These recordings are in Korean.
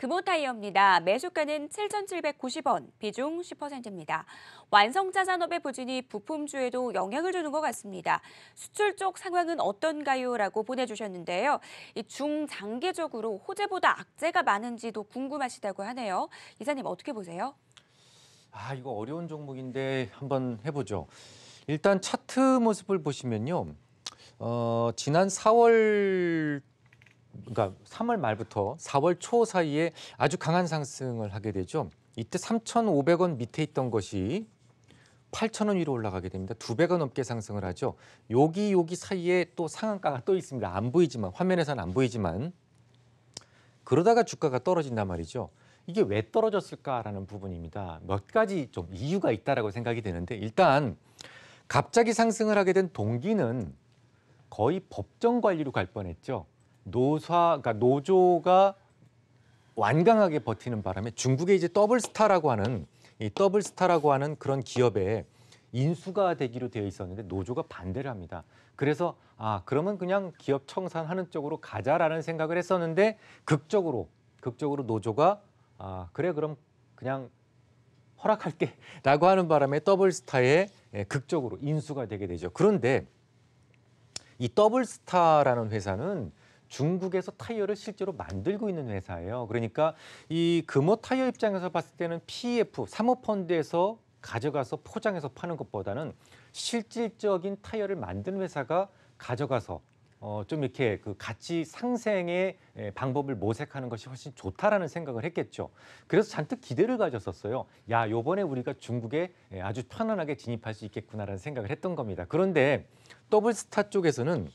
금호타이어입니다. 매수가는 7,790원, 비중 10%입니다. 완성차 산업의 부진이 부품주에도 영향을 주는 것 같습니다. 수출 쪽 상황은 어떤가요? 라고 보내주셨는데요. 이 중장기적으로 호재보다 악재가 많은지도 궁금하시다고 하네요. 이사님 어떻게 보세요? 이거 어려운 종목인데 한번 해보죠. 일단 차트 모습을 보시면요. 지난 4월, 그러니까 3월 말부터 4월 초 사이에 아주 강한 상승을 하게 되죠. 이때 3,500원 밑에 있던 것이 8,000원 위로 올라가게 됩니다. 2배가 넘게 상승을 하죠. 여기 사이에 또 상한가가 또 있습니다. 안 보이지만, 화면에서는 안 보이지만. 그러다가 주가가 떨어진단 말이죠. 이게 왜 떨어졌을까라는 부분입니다. 몇 가지 좀 이유가 있다라고 생각이 되는데, 일단 갑자기 상승을 하게 된 동기는 거의 법정 관리로 갈 뻔했죠. 그러니까 노조가 완강하게 버티는 바람에 중국의 이제 더블스타라고 하는 그런 기업에 인수가 되기로 되어 있었는데 노조가 반대를 합니다. 그래서 그러면 그냥 기업 청산하는 쪽으로 가자라는 생각을 했었는데 극적으로 노조가 그래 그럼 그냥 허락할게라고 하는 바람에 더블스타에 극적으로 인수가 되게 되죠. 그런데 이 더블스타라는 회사는 중국에서 타이어를 실제로 만들고 있는 회사예요. 그러니까 이 금호 타이어 입장에서 봤을 때는 PEF, 사모펀드에서 가져가서 포장해서 파는 것보다는 실질적인 타이어를 만드는 회사가 가져가서 좀 이렇게 그 가치 상생의 방법을 모색하는 것이 훨씬 좋다라는 생각을 했겠죠. 그래서 잔뜩 기대를 가졌었어요. 야, 요번에 우리가 중국에 아주 편안하게 진입할 수 있겠구나라는 생각을 했던 겁니다. 그런데 더블스타 쪽에서는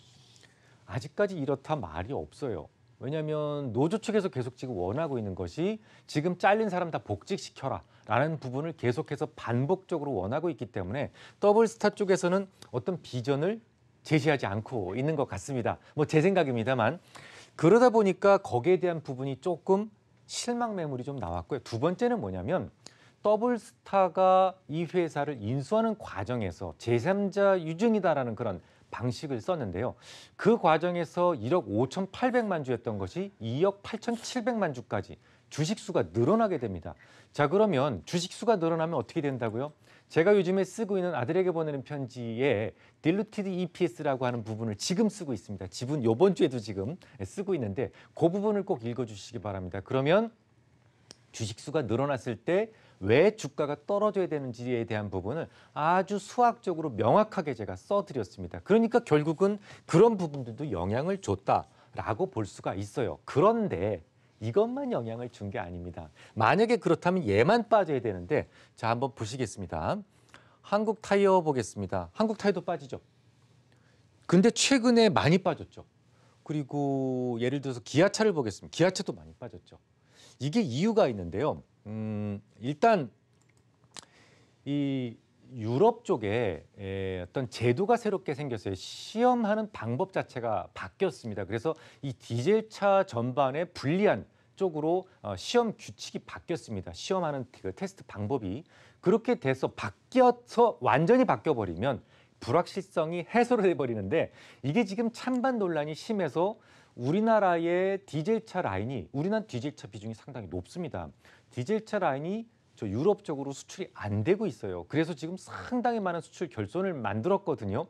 아직까지 이렇다 말이 없어요. 왜냐하면 노조 측에서 계속 지금 원하고 있는 것이 지금 잘린 사람 다 복직시켜라 라는 부분을 계속해서 반복적으로 원하고 있기 때문에 더블스타 쪽에서는 어떤 비전을 제시하지 않고 있는 것 같습니다. 뭐 제 생각입니다만. 그러다 보니까 거기에 대한 부분이 조금 실망 매물이 좀 나왔고요. 두 번째는 뭐냐면 더블스타가 이 회사를 인수하는 과정에서 제3자 유증이다라는 그런 방식을 썼는데요. 그 과정에서 1억 5,800만 주였던 것이 2억 8,700만 주까지 주식수가 늘어나게 됩니다. 자, 그러면 주식수가 늘어나면 어떻게 된다고요? 제가 요즘에 쓰고 있는 아들에게 보내는 편지에 Diluted EPS라고 하는 부분을 지금 쓰고 있습니다. 지분 이번 주에도 지금 쓰고 있는데 그 부분을 꼭 읽어주시기 바랍니다. 그러면 주식수가 늘어났을 때 왜 주가가 떨어져야 되는지에 대한 부분을 아주 수학적으로 명확하게 제가 써드렸습니다. 그러니까 결국은 그런 부분들도 영향을 줬다라고 볼 수가 있어요. 그런데 이것만 영향을 준 게 아닙니다. 만약에 그렇다면 얘만 빠져야 되는데 자, 한번 보시겠습니다. 한국 타이어 보겠습니다. 한국 타이어도 빠지죠. 근데 최근에 많이 빠졌죠. 그리고 예를 들어서 기아차를 보겠습니다. 기아차도 많이 빠졌죠. 이게 이유가 있는데요. 일단 이 유럽 쪽에 어떤 제도가 새롭게 생겼어요. 시험하는 방법 자체가 바뀌었습니다. 그래서 이 디젤차 전반에 불리한 쪽으로 시험 규칙이 바뀌었습니다. 시험하는 그 테스트 방법이 그렇게 돼서 완전히 바뀌어버리면 불확실성이 해소를 해버리는데 이게 지금 찬반 논란이 심해서 우리나라의 우리나라 디젤차 비중이 상당히 높습니다. 디젤차 라인이 저 유럽 쪽으로 수출이 안 되고 있어요. 그래서 지금 상당히 많은 수출 결손을 만들었거든요.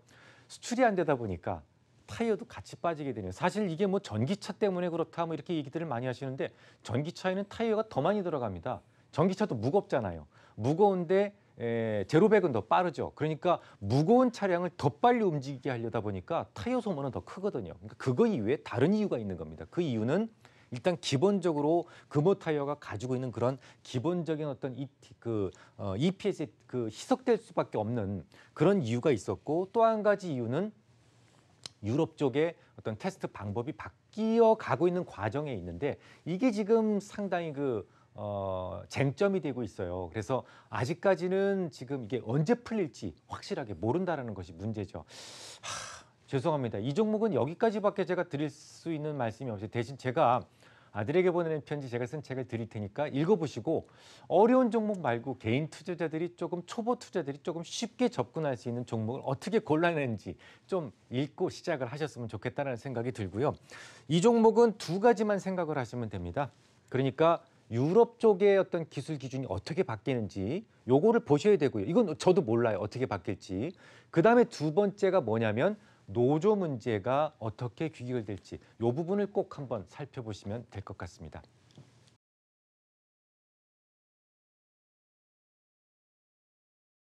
수출이 안 되다 보니까 타이어도 같이 빠지게 되네요. 사실 이게 뭐 전기차 때문에 그렇다 뭐 이렇게 얘기들을 많이 하시는데 전기차에는 타이어가 더 많이 들어갑니다. 전기차도 무겁잖아요. 무거운데 제로백은 더 빠르죠. 그러니까 무거운 차량을 더 빨리 움직이게 하려다 보니까 타이어 소모는 더 크거든요. 그러니까 그거 이외에 다른 이유가 있는 겁니다. 그 이유는 일단 기본적으로 금호 타이어가 가지고 있는 그런 기본적인 어떤 EPS에 희석될 수밖에 없는 그런 이유가 있었고 또 한 가지 이유는 유럽 쪽의 어떤 테스트 방법이 바뀌어 가고 있는 과정에 있는데 이게 지금 상당히 쟁점이 되고 있어요. 그래서 아직까지는 지금 이게 언제 풀릴지 확실하게 모른다는 것이 문제죠. 죄송합니다. 이 종목은 여기까지밖에 제가 드릴 수 있는 말씀이 없어요. 대신 제가 아들에게 보내는 편지 제가 쓴 책을 드릴 테니까 읽어보시고 어려운 종목 말고 개인 투자자들이 초보 투자들이 조금 쉽게 접근할 수 있는 종목을 어떻게 골라내는지 좀 읽고 시작을 하셨으면 좋겠다는 생각이 들고요. 이 종목은 두 가지만 생각을 하시면 됩니다. 그러니까 유럽 쪽의 어떤 기술 기준이 어떻게 바뀌는지 요거를 보셔야 되고요. 이건 저도 몰라요. 어떻게 바뀔지. 그다음에 두 번째가 뭐냐면 노조 문제가 어떻게 귀결될지 요 부분을 꼭 한번 살펴보시면 될 것 같습니다.